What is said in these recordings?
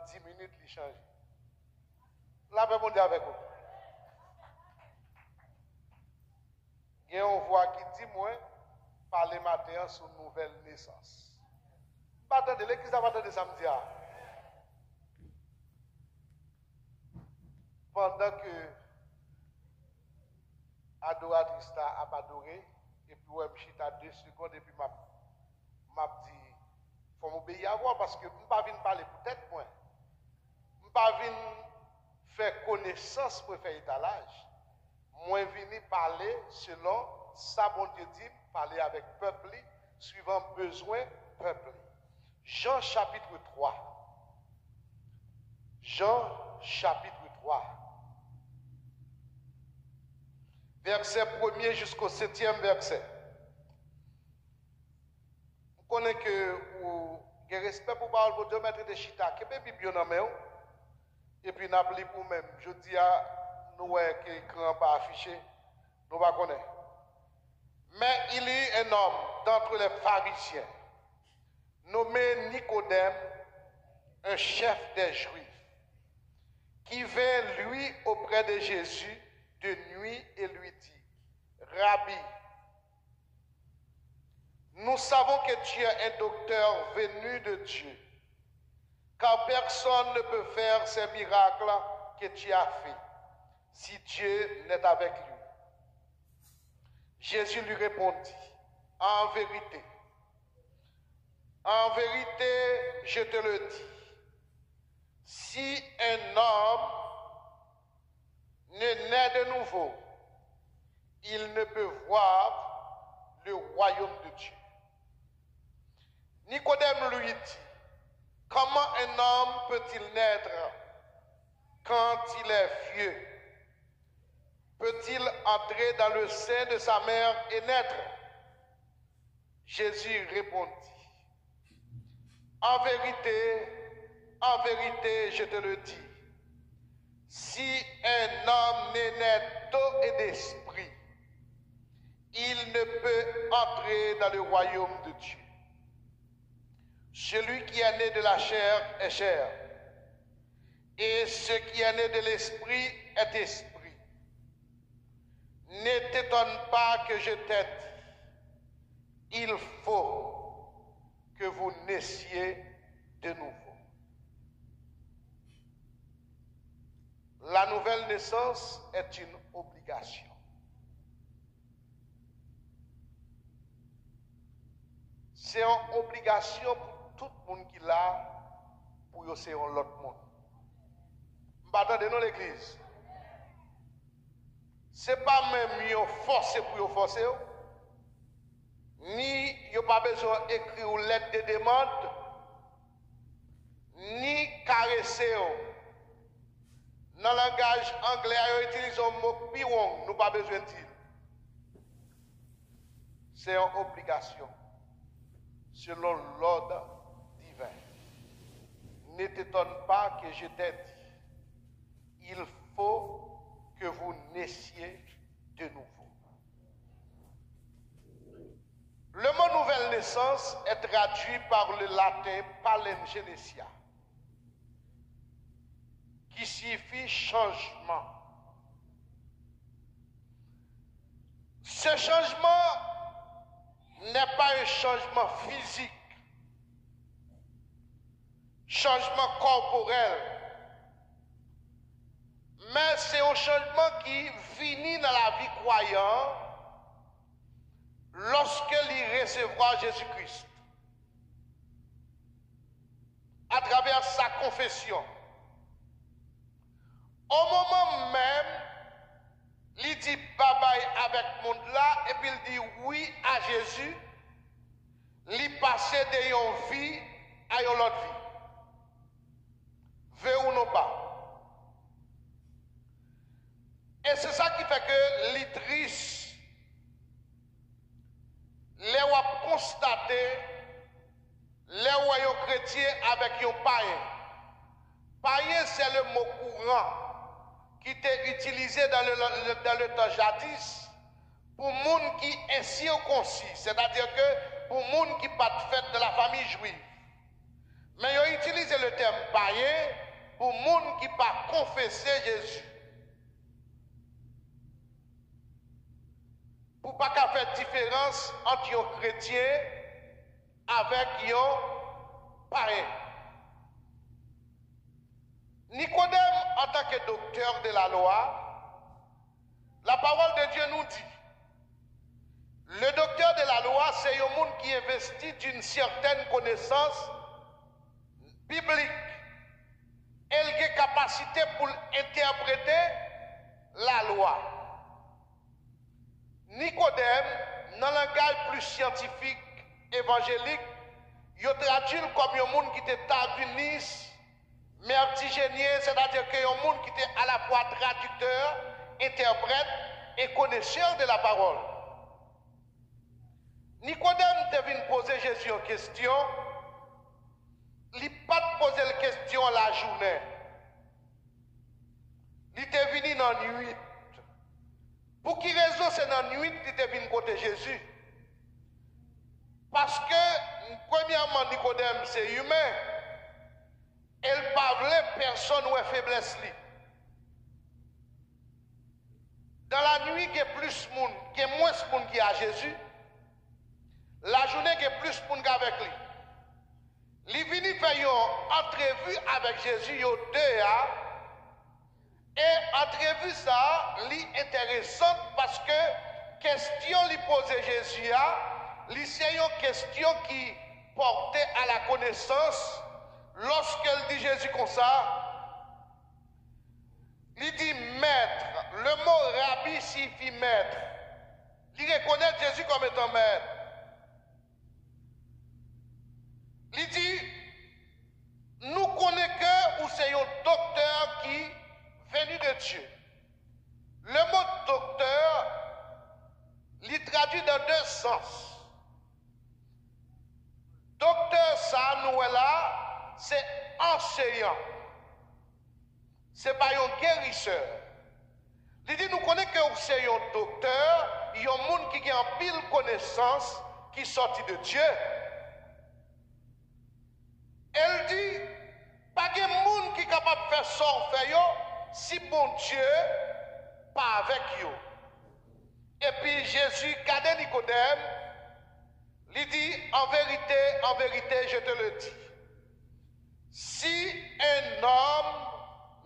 10 minutes, il change. Là, on dit avec vous. Il y a une voix qui dit, moi, parler matin sur une nouvelle naissance. Pas attendez, l'église va attendre samedi. Pendant que adoratrice a adoré, et puis ouais, je suis à 2 secondes, et puis m'a dit, il faut m'obéir à voir, parce que je ne vais pas venir parler pour tête, moi. Je ne vais pas venir faire connaissance pour faire étalage. Moi, je viens parler selon ça, bon Dieu dit, parler avec peuple, suivant besoin peuple. Jean chapitre 3. Jean chapitre 3. Verset 1er jusqu'au 7e verset. Vous connaissez que vous avez respect pour parole pour Dieu, mettre des chita, que bien Bible dans main, et puis n'appelez pour même. Je dis à nous que l'écran pas affiché, nous ne connaissons pas. Mais il y a un homme d'entre les pharisiens, nommé Nicodème, un chef des Juifs, qui vint lui auprès de Jésus de nuit et lui dit, Rabbi, nous savons que tu es un docteur venu de Dieu, car personne ne peut faire ces miracles que tu as faits, si Dieu n'est avec lui. Jésus lui répondit, en vérité, je te le dis, si un homme ne naît de nouveau, il ne peut voir le royaume de Dieu. Nicodème lui dit, comment un homme peut-il naître quand il est vieux? Peut-il entrer dans le sein de sa mère et naître? Jésus répondit, en vérité, je te le dis, si un homme n'est né d'eau et d'esprit, il ne peut entrer dans le royaume de Dieu. Celui qui est né de la chair est chair, et ce qui est né de l'esprit est esprit. Ne t'étonne pas que je t'ai dit, il faut que vous naissiez de nouveau. La nouvelle naissance est une obligation. C'est une obligation pour tout le monde qui l'a, pour y c'est l'autre monde. Attendez, dans l'église. Ce n'est pas même yo forcer pour yo forcer, ni yo pas besoin d'écrire une lettre de demande, ni caresser. Dans le langage anglais, ils utilisent le mot piwong, nous pas besoin de dire. C'est une obligation, selon l'ordre divin. Ne t'étonne pas que je t'ai dit, il faut que vous naissiez de nouveau. Le mot nouvelle naissance est traduit par le latin palingenesia, qui signifie changement. Ce changement n'est pas un changement physique, changement corporel, mais c'est un changement qui finit dans la vie croyante lorsque il recevra Jésus-Christ à travers sa confession. Au moment même, il dit bye bye avec le monde là, et puis il dit oui à Jésus, il passe de une vie à une autre vie. Veut ou non pas. Et c'est ça qui fait que les tristes, les ont constaté, les royaumes chrétiens avec un païen. Païen, c'est le mot courant qui était utilisé dans le temps jadis pour les gens qui est circoncis, c'est-à-dire que pour les gens qui ne sont pas de la famille juive. Mais ils ont utilisé le terme païen pour les gens qui pas confessé Jésus. Pour pas qu'à faire différence entre un chrétien avec un païen. Nicodème, en tant que docteur de la loi, la parole de Dieu nous dit, le docteur de la loi, c'est un monde qui investit d'une certaine connaissance biblique. Elle a une capacité pour interpréter la loi. Nicodème, dans le langage plus scientifique, évangélique, il traduit comme un monde qui était tarduniste, mertigénien, c'est-à-dire qu'il y a un monde qui était à la fois traducteur, interprète et connaisseur de la parole. Nicodème devait poser Jésus une question. Il n'a pas posé la question la journée. Il était venu dans la nuit. Pour qui raison c'est dans la nuit qu'il était venu côté Jésus? Parce que, premièrement, Nicodème, c'est humain. Elle parlait personne ou faiblesse. Dans la nuit, il y a plus de monde, il y a moins de monde qui a Jésus. La journée, il y a plus de monde avec lui. Il est venu faire une entrevue avec Jésus, il y a deux. Et entrevue ça, est intéressante parce que question lui posait Jésus, c'est une question qui portait à la connaissance. Lorsqu'elle dit Jésus comme ça, il dit maître. Le mot rabbi signifie maître. Il reconnaît Jésus comme étant maître. Il dit, nous connaissons que ou c'est un docteur qui venu de Dieu. Le mot docteur, il traduit dans deux sens. Docteur, ça, nous là, c'est enseignant. C'est pas un guérisseur. Il dit, nous connaissons que c'est un docteur, il y a un monde qui a en pile connaissance qui sortit de Dieu. Elle dit, pas de monde qui est capable de faire sortir si bon Dieu pas avec vous. Et puis Jésus, regardez Nicodème, il dit, en vérité, je te le dis. Si un homme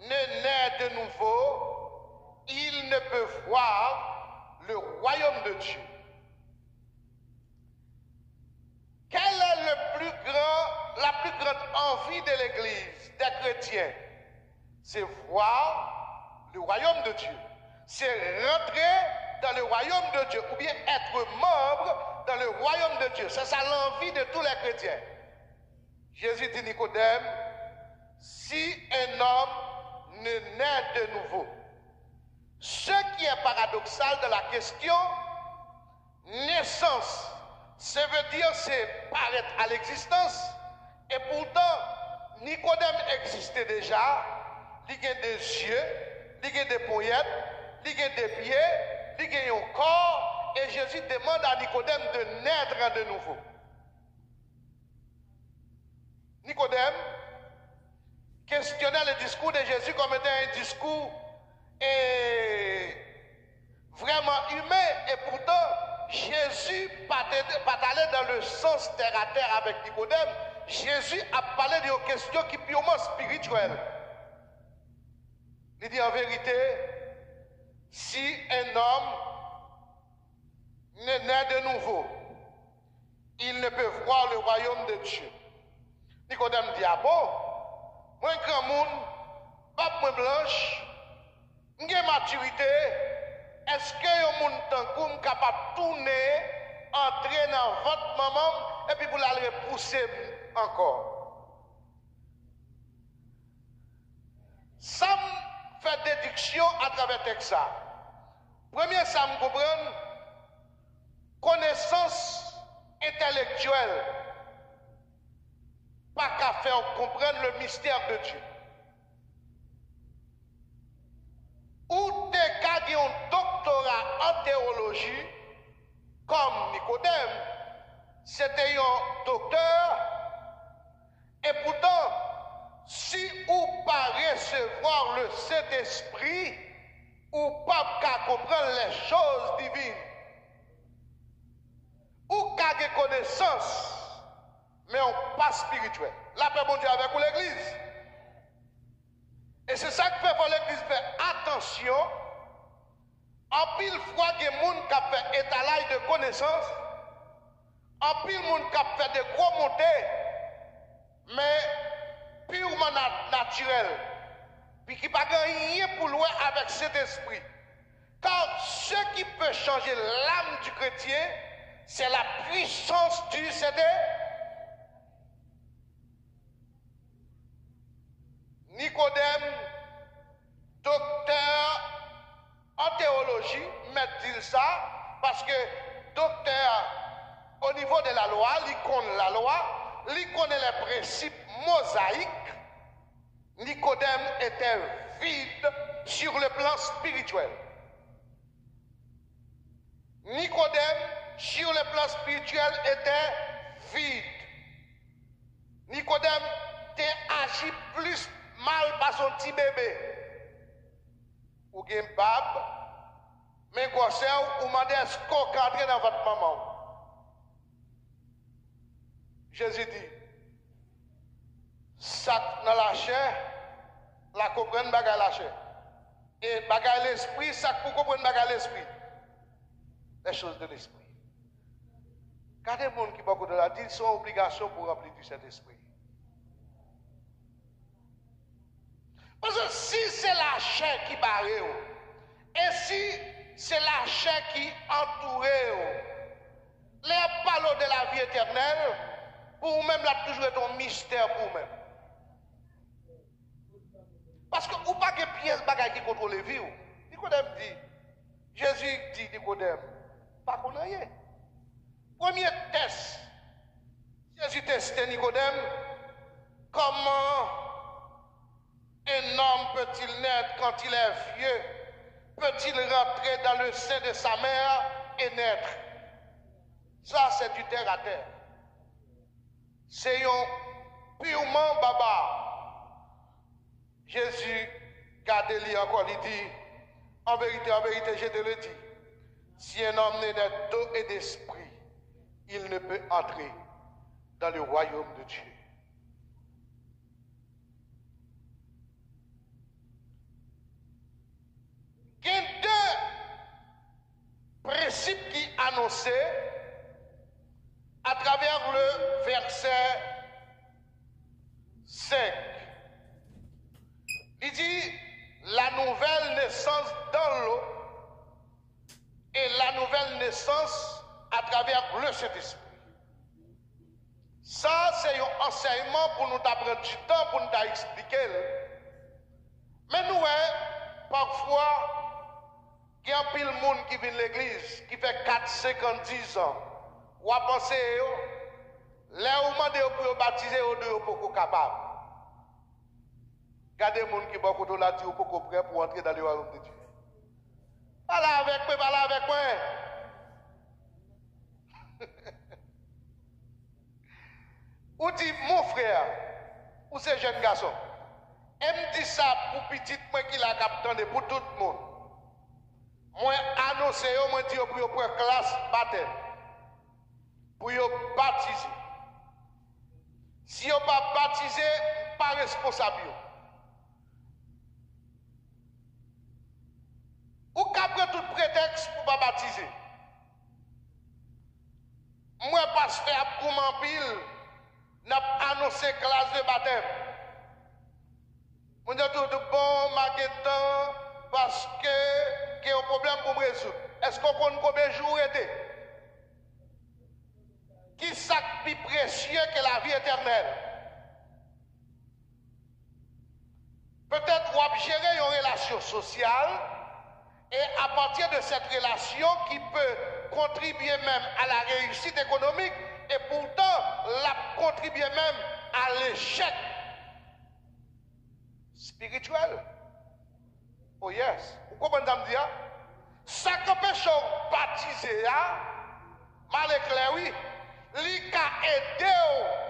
ne naît de nouveau, il ne peut voir le royaume de Dieu. Quelle est la plus grande envie de l'Église, des chrétiens? C'est voir le royaume de Dieu. C'est rentrer dans le royaume de Dieu, ou bien être membre dans le royaume de Dieu. C'est ça l'envie de tous les chrétiens. Jésus dit Nicodème, si un homme ne naît de nouveau, ce qui est paradoxal de la question, naissance, ça veut dire c'est paraître à l'existence. Et pourtant, Nicodème existait déjà. Il y a des yeux, il y a des poignettes, il y a des pieds, il y a un corps. Et Jésus demande à Nicodème de naître de nouveau. Nicodème questionnait le discours de Jésus comme étant un discours vraiment humain. Et pourtant, Jésus pas allé dans le sens terre à terre avec Nicodème. Jésus a parlé d'une question qui est purement spirituelle. Il dit en vérité, si un homme ne naît de nouveau, il ne peut voir le royaume de Dieu. Nicodème dit, ah bon, moi un grand monde, pas moi blanche, j'ai maturité, est-ce que un monde tant capable de tourner, entrer dans votre maman, et puis vous l'allez repousser encore? Ça me fait déduction à travers le texte. Premier, ça me comprend, connaissance intellectuelle, pas qu'à faire comprendre le mystère de Dieu. Ou des cas qui ont un doctorat en théologie, comme Nicodème, c'était un docteur, et pourtant, si vous pas recevoir le Saint-Esprit ou pas qu'à comprendre les choses divines. Ou qu'à des connaissances, mais on pas spirituel. La paix, bon Dieu, avec vous l'église. Et c'est ça que fait pour l'église faire attention. En pile fois, il y a des gens qui fait étalage de connaissances. En pile, monde qui fait des gros montées, mais purement naturel. Puis qui n'a pas rien pour louer avec cet esprit. Car ce qui peut changer l'âme du chrétien, c'est la puissance du Saint-Esprit. Nicodème, docteur en théologie, met-il ça, parce que docteur, au niveau de la loi, il connaît la loi, il connaît les principes mosaïques. Nicodème était vide sur le plan spirituel. Nicodème, sur le plan spirituel, était vide. Nicodème agi plus mal par son petit bébé. Ou gen bab, mais gossé ou mandé est-ce qu'on cadre dans votre maman. Jésus dit, ça dans la chair, la comprendre bagay la chair. Et bagay l'esprit, ça pour comprendre bagay l'esprit. Les choses de l'esprit. Quand les gens qui beaucoup de la dit, sont obligations pour remplir du Saint-Esprit. Parce que si c'est la chair qui barre, et si c'est la chair qui entoure, les paroles de la vie éternelle, pour vous-même, là, toujours été un mystère pour vous-même. Parce que vous n'avez pas de pièce bagaille qui contrôle les vies. Nicodème dit, Jésus dit, Nicodème, pas qu'on rien. Premier test, Jésus testait Nicodème, comment un homme peut-il naître quand il est vieux? Peut-il rentrer dans le sein de sa mère et naître? Ça, c'est du terre à terre. C'est un purement baba. Jésus, gardez-lui encore, il dit, en vérité, je te le dis, si un homme n'est d'eau et d'esprit, il ne peut entrer dans le royaume de Dieu. Il y a deux principes qui annonçaient à travers le verset 5. Il dit la nouvelle naissance dans l'eau et la nouvelle naissance à travers le Saint-Esprit. Ça, c'est un enseignement pour nous apprendre du temps, pour nous expliquer. Mais nous, parfois, il y a un pile de monde qui vient de l'église, qui fait 4, 5 ans, 10 ans. Ou à penser, là où demandez pour baptiser, ou deux pour capable. Regardez les gens qui beaucoup de la dire pour prêt pour entrer dans le royaume de Dieu. Parlez avec moi, parlez avec moi. Ou dit mon frère, ou ces jeunes garçons, elle me dit ça pour petit moi qui l'a capté pour tout le monde. Moi annoncé, moi dit pour classe baptême. Pour vous baptiser. Si vous pas baptisé, pas responsable. Ou qu'après tout prétexte pour pas baptiser. Moi, pasteur, pour m'en pile, n'a annoncé classe de baptême. On dit tout bon, maquettant, parce que il y a un problème pour me résoudre. Est-ce qu'on compte combien de jours était? Qui sac plus précieux que la vie éternelle? Peut-être qu'on gérer une relation sociale et à partir de cette relation qui peut contribuer même à la réussite économique et pourtant la contribuer même à l'échec spirituel. Oh yes. Vous comprenez ce que je dis? Ça que peut baptiser, mal éclair, oui. Li ka aidé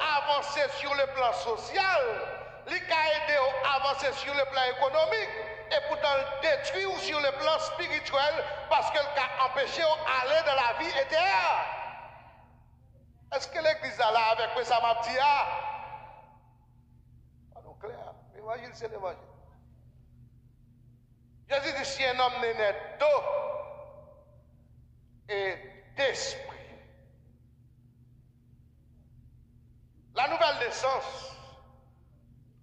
à avancer sur le plan social, li ka aidé à avancé sur le plan économique et pourtant le détruit sur le plan spirituel parce qu'elle a empêché d'aller dans la vie éternelle. Est-ce que l'église a là avec quoi ça m'a dit? Pas non clair. L'évangile, c'est l'évangile. Jésus dit si un homme n'est né d'eau et d'esprit, la nouvelle naissance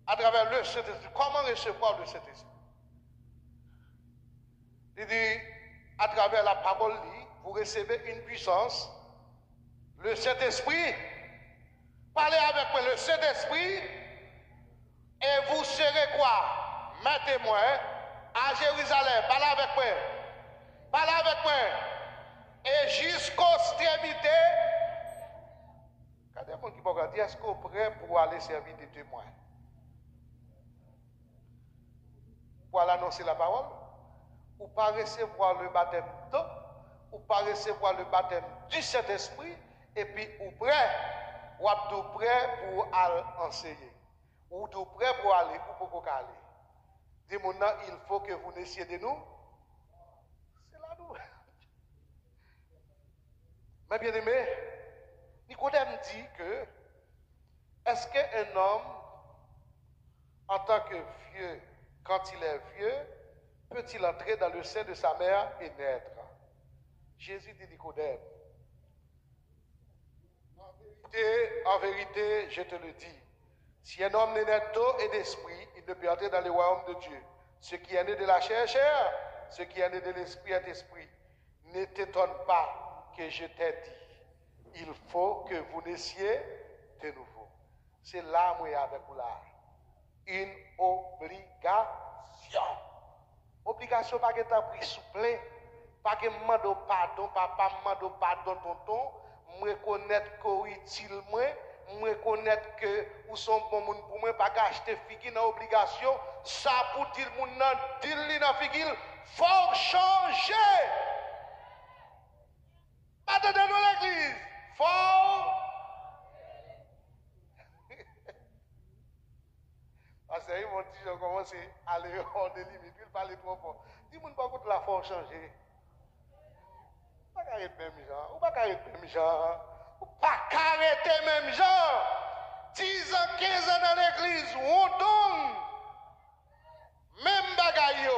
à travers le Saint-Esprit, comment recevoir le Saint-Esprit? Il dit, à travers la parole, vous recevez une puissance, le Saint-Esprit. Parlez avec moi, le Saint-Esprit, et vous serez quoi? Mes témoins à Jérusalem. Parlez avec moi. Parlez avec moi. Et jusqu'aux extrémités. Quand il y a des gens qui peuvent dire, est-ce qu'on est prêt pour aller servir des témoins? Pour aller annoncer la parole? Ou pas recevoir le baptême d'eau? Ou pas recevoir le baptême du Saint-Esprit? Et puis, ou prêt? Ou tout prêt pour aller enseigner? Ou tout prêt pour aller? Ou pour aller? Dis-moi, il faut que vous naissiez de nous. C'est la nouvelle. Mais bien aimé, Nicodème dit que est-ce qu'un homme, en tant que vieux, quand il est vieux, peut-il entrer dans le sein de sa mère et naître? Jésus dit Nicodème, en vérité, je te le dis, si un homme n'est né d'eau et d'esprit, il ne peut entrer dans le royaume de Dieu. Ce qui est né de la chair, chair, ce qui est né de l'esprit est esprit. Ne t'étonne pas que je t'ai dit. Il faut que vous naissiez de nouveau. C'est là où il y a avec vous là. Une obligation. Obligation, pas que tu as pris souple, pas que je demande pardon, papa, demande pardon, tonton, je reconnais que utile, je reconnais que vous sont bon monde pour moi, pas acheter figure dans obligation, ça pour dire le monde dans dans figure, faut changer. Pas de dans l'église, faut. Parce qu'ils m'ont dit, je commence à aller hors des limites, ils parlent trop fort. Dis-moi pas que la faut changer. Pas arrêter même gens, ou pas arrêter même gens, ou pas arrêter même gens. 10 ans, 15 ans dans l'église, on donne. Même bagaille,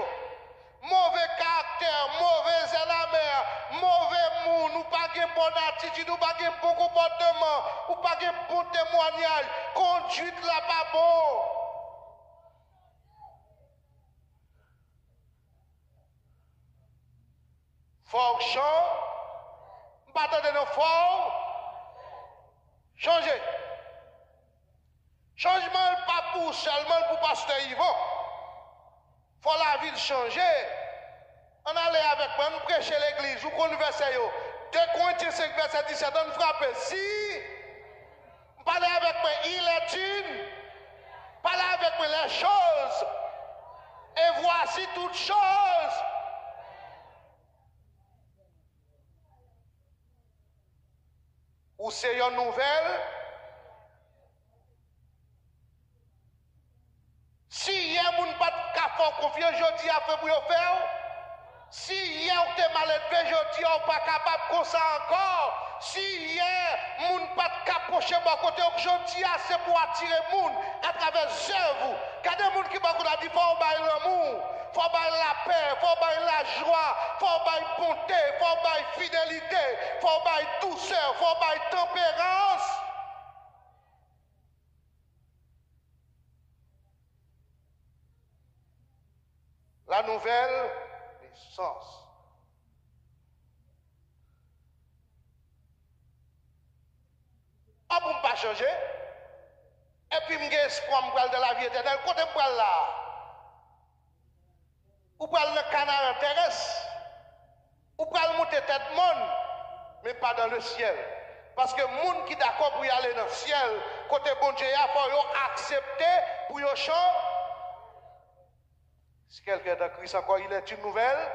mauvais caractère, mauvais à la mer, mauvais monde, ou pas de bonne attitude, ou pas de bon comportement, ou pas de bon témoignage, conduite là pas bon. Fonction, pas de nos forts, changer. Changement pas pour seulement pour pasteur Yvon. Faut la ville changer. On allait avec moi, on prêcher l'église, ou qu'on verset yo. 2 Corinthiens 5, verset 17, on frappe. Si, parlez avec moi, il est une. Parlez avec moi les choses. Et voici toutes choses. Ou c'est une nouvelle. Si hier moun pas de confiance, je dis à faire pour faire. Si hier on est mal élevé, je dis on pas capable comme ça encore. Si hier moun pas de capocher mon côté, je dis c'est pour attirer moun à travers œuvres. Quand des moun qui beaucoup a dit faut bailler l'amour, faut bailler la paix, faut bailler la joie, faut bailler bonté, faut bailler fidélité, faut bailler douceur, faut bailler tempérance. La nouvelle naissance. Ah, pour ne pas changer. Et puis, je espoir de la vie éternelle. Côté pour là. Ou pour le canard terrestre. Ou pour monter tête monde. Mais pas dans le ciel. Parce que les gens qui sont d'accord pour y aller dans le ciel, côté bon Dieu, il faut accepter pour y changer. Si quelqu'un est en Christ encore, il est une nouvelle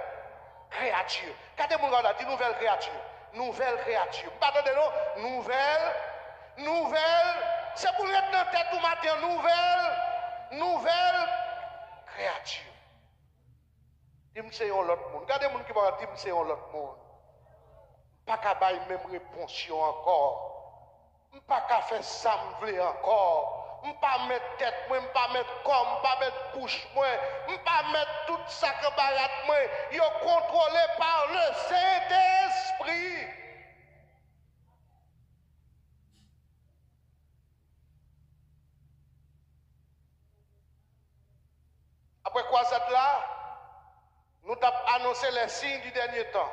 créature. Quand les gens ont dit nouvelle créature, nouvelle créature. Pardonnez nous, nouvelle, c'est pour être dans la tête du matin, nouvelle Dis c'est un autre monde. Regardez les gens qui vont dire c'est un autre monde. Pas qu'à bailler même réponse encore. Pas qu'à faire ça me vle encore. Pas mettre tête moi, pas mettre corps, pas mettre bouche moi, pas mettre tout ça que barat moi. Yo contrôlé par le Saint-Esprit. Après quoi ça là? Nous avons annoncé les signes du dernier temps.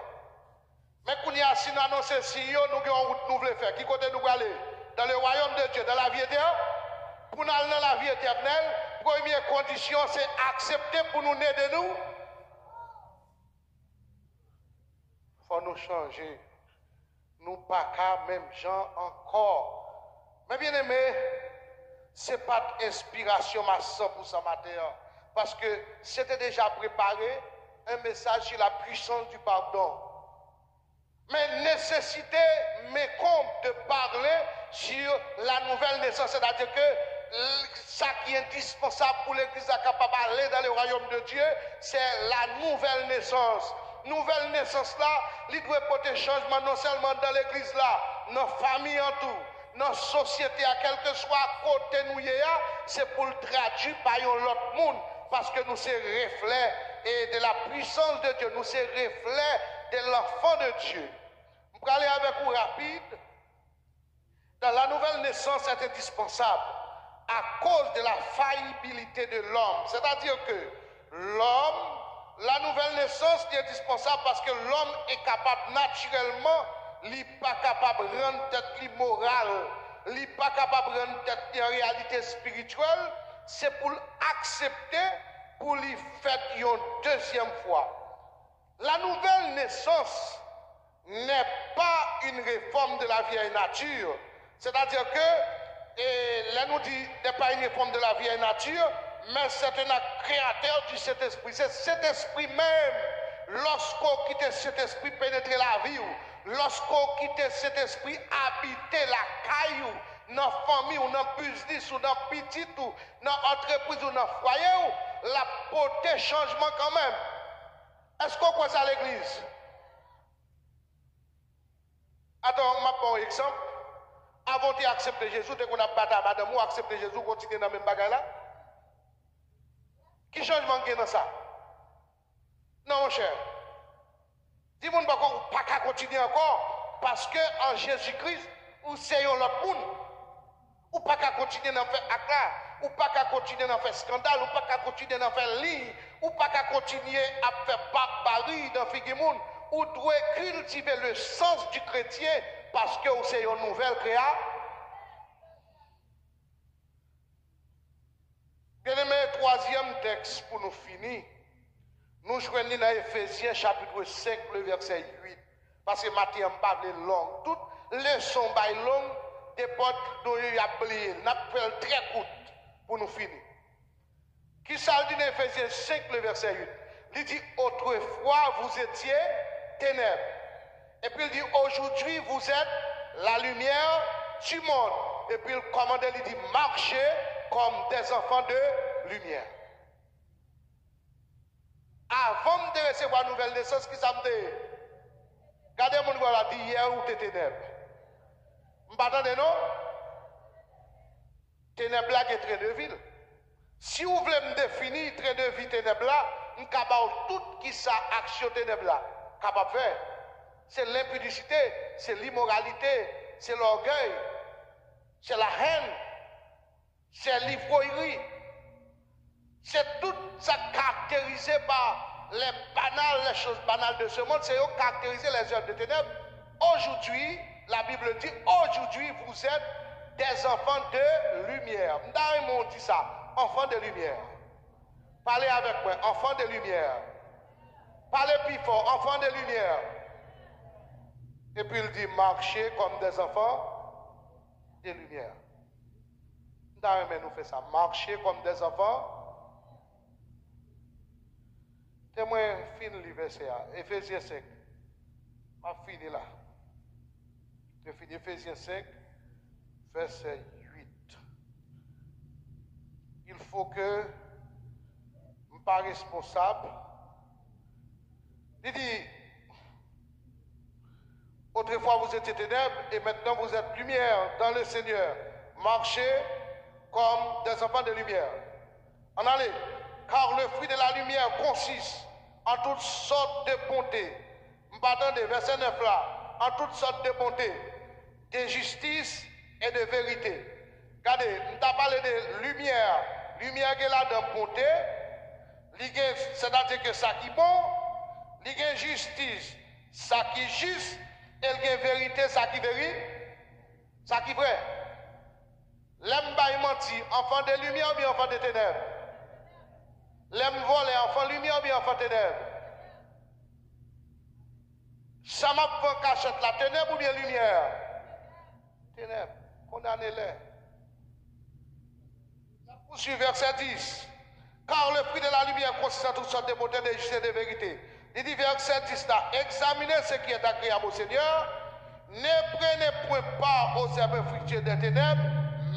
Mais quand nous avons annoncé les signes, nous avons une route nous voulons faire. Qui côté nous aller? Dans le royaume de Dieu, dans la vie éternelle. Pour nous aller dans la vie éternelle, première condition, c'est accepter pour nous aider nous. Il faut nous changer. Nous pas qu'à même gens encore. Mais bien aimé, ce n'est pas d'inspiration à 100% matin. Parce que c'était déjà préparé un message sur la puissance du pardon. Mais nécessité m'écompte de parler sur la nouvelle naissance. C'est-à-dire que ça qui est indispensable pour l'Église capable d'aller dans le royaume de Dieu, c'est la nouvelle naissance. Nouvelle naissance là, il doit porter changement non seulement dans l'Église là, dans la famille en tout, dans la société, à quel que soit côté nous, c'est pour le traduire par l'autre monde. Parce que nous sommes reflets et de la puissance de Dieu, nous sommes reflets de l'enfant de Dieu. Je vais aller avec vous rapide. Dans la nouvelle naissance, c'est indispensable à cause de la faillibilité de l'homme. C'est-à-dire que l'homme, la nouvelle naissance est indispensable parce que l'homme est capable naturellement, il n'est pas capable de rendre tête morale, il n'est pas capable de rendre tête en réalité spirituelle. C'est pour l'accepter, pour lui faire une deuxième fois. La nouvelle naissance n'est pas une réforme de la vieille nature. C'est-à-dire que, là nous dit, n'est pas une réforme de la vieille nature, mais c'est un créateur du Saint-Esprit. C'est cet esprit même, lorsqu'on quitte cet esprit pénétrer la vie, lorsqu'on quitte cet esprit habiter la caillou, dans la famille, ou dans le business, ou dans le petit, ou dans l'entreprise, ou dans le foyer, la portée changement quand même. Est-ce qu'on croit ça à l'église? Attends, je vais prendre un exemple. Avant d'accepter Jésus, dès qu'on a battu à madame ou accepter Jésus, continuer dans la même bagaille là. Qui changement qu'il y a dans ça? Non, mon cher. Dis-moi pas continuer encore, parce que en Jésus-Christ, ou c'est l'autre monde. Ou pas qu'à continuer à faire acte, ou pas qu'à continuer à faire scandale, ou pas qu'à continuer à faire ligne, ou pas qu'à continuer à faire barbarie dans Figimoun, ou doit cultiver le sens du chrétien parce que c'est une nouvelle création. Bien aimé, troisième texte pour nous finir. Nous joignons dans Éphésiens chapitre 5, le verset 8. Parce que Matthieu m'a parlé long. Toutes les leçons longues. Des portes dont il y a oublié, n'a fait très courte pour nous finir. Qui ça dit dans Éphésiens 5, le verset 8? Il dit autrefois vous étiez ténèbres. Et puis il dit aujourd'hui vous êtes la lumière du monde. Et puis le commandant il dit marchez comme des enfants de lumière. Avant de recevoir la nouvelle naissance, qui ça me dit? Regardez mon voilà dit hier ou t'es ténèbres. M'attendez non? Ténèbres là qui est train de ville. Si vous voulez me définir train de vie ténèbres là, je suis capable tout qui ça action ténèbres là, capable faire. C'est l'impudicité, c'est l'immoralité, c'est l'orgueil, c'est la haine, c'est l'ivrognerie. C'est tout ça caractérisé par les choses banales de ce monde, c'est caractériser les œuvres de ténèbres. Aujourd'hui, la Bible dit, aujourd'hui vous êtes des enfants de lumière. Nous dit ça, enfants de lumière. Parlez avec moi, enfants de lumière. Parlez plus fort, enfants de lumière. Et puis il dit, marchez comme des enfants de lumière. Nous fait ça, marcher comme des enfants. Témoin, fin le verset, Éphésiens 5. Je finis là. Je finis Éphésiens 5, verset 8. Il faut que je ne sois pas responsable Il dit, autrefois vous étiez ténèbres et maintenant vous êtes lumière dans le Seigneur. Marchez comme des enfants de lumière. En allez, car le fruit de la lumière consiste en toutes sortes de bonté. M'attendez, verset 9 là, en toutes sortes de bonté, de justice et de vérité. Regardez, nous avons parlé de lumière. Lumière qui est là de bonté, c'est-à-dire que ça qui est bon, il y a justice, ça qui est juste, et il y a vérité, ça qui est vrai, ça qui est vrai. L'aime pas mentir, enfant de lumière ou bien enfant de ténèbres? L'aime voler, enfant de lumière ou bien enfant de ténèbres? Ça m'a fait cachette la ténèbre ou bien lumière? Ténèbres, condamnez-les. Poursuivre verset 10. Car le fruit de la lumière consiste en toutes sortes de beauté, de justice et de vérité. Il dit verset 10 là, examinez ce qui est agréable au Seigneur, ne prenez point part aux herbes fructueuses des ténèbres,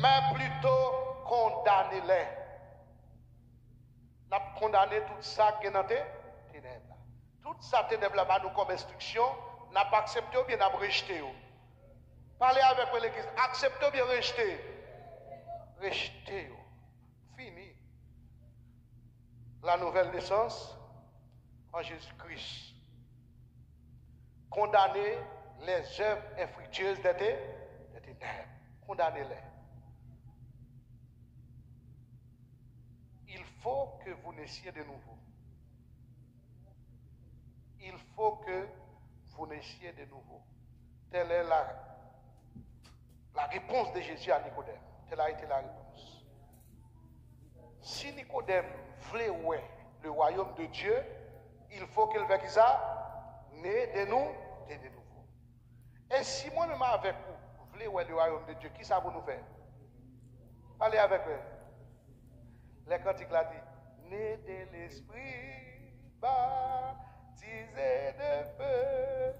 mais plutôt condamnez-les. Nous avons condamné tout ça qui est dans les ténèbres. Tout ça ténèbres là, nous comme instruction, nous n'avons pas accepté ou bien nous avons rejeté. Parlez avec l'église, acceptez ou bien rejeté. Rejeté. Fini. La nouvelle naissance en Jésus-Christ. Condamnez les œuvres infructueuses des ténèbres. Condamnez-les. Il faut que vous naissiez de nouveau. Il faut que vous naissiez de nouveau. Telle est la réponse de Jésus à Nicodème. Telle a été la réponse. Si Nicodème voulait le royaume de Dieu, il faut qu'il fasse ça, né de nous, de nouveau. Et si moi-même avec vous, voulez le royaume de Dieu, qui ça vous nous faire? Allez avec eux. Les cantiques l'a dit, né de l'esprit, baptisé de feu,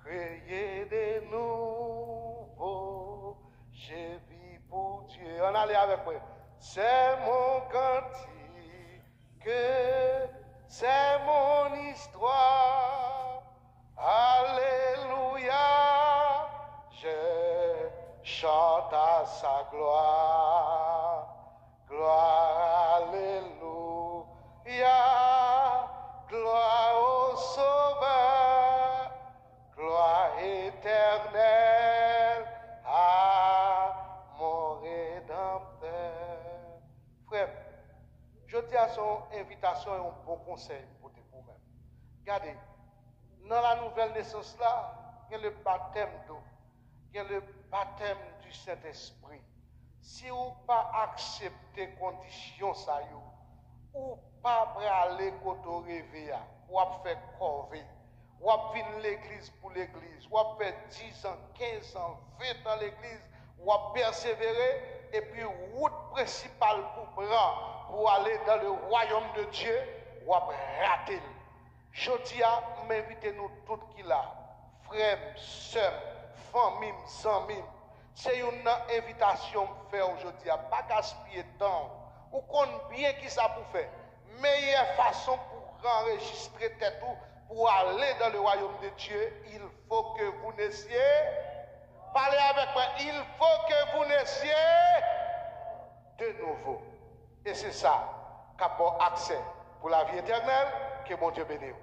créé de nouveau, je vis pour Dieu. On allait avec eux. C'est mon cantique, c'est mon histoire. Alléluia, je chante à sa gloire. Gloire, alléluia, gloire au Sauveur, gloire éternelle à mon Rédempteur. Frère, je dis à son invitation et un bon conseil pour vous-même. Regardez, dans la nouvelle naissance là, il y a le baptême d'eau, il y a le baptême du Saint-Esprit. Si vous pas accepter conditions ça yo, ou pas aller koto rêver, ou faire corvée, ou venir l'église pour l'église, ou faire 10 ans, 15 ans, 20 ans l'église, ou persévérer, et puis route principale pour prendre pour aller dans le royaume de Dieu, ou rater. Je dis à m'inviter nous tous qui là, frères, sœurs, familles, amis. C'est une invitation pour faire aujourd'hui, pas gaspiller de temps. Ou compte bien qui ça pour faire. Meilleure façon pour enregistrer tête pour aller dans le royaume de Dieu, il faut que vous naissiez. Parlez avec moi, il faut que vous naissiez de nouveau. Et c'est ça qu'a accès pour la vie éternelle, que mon Dieu bénisse.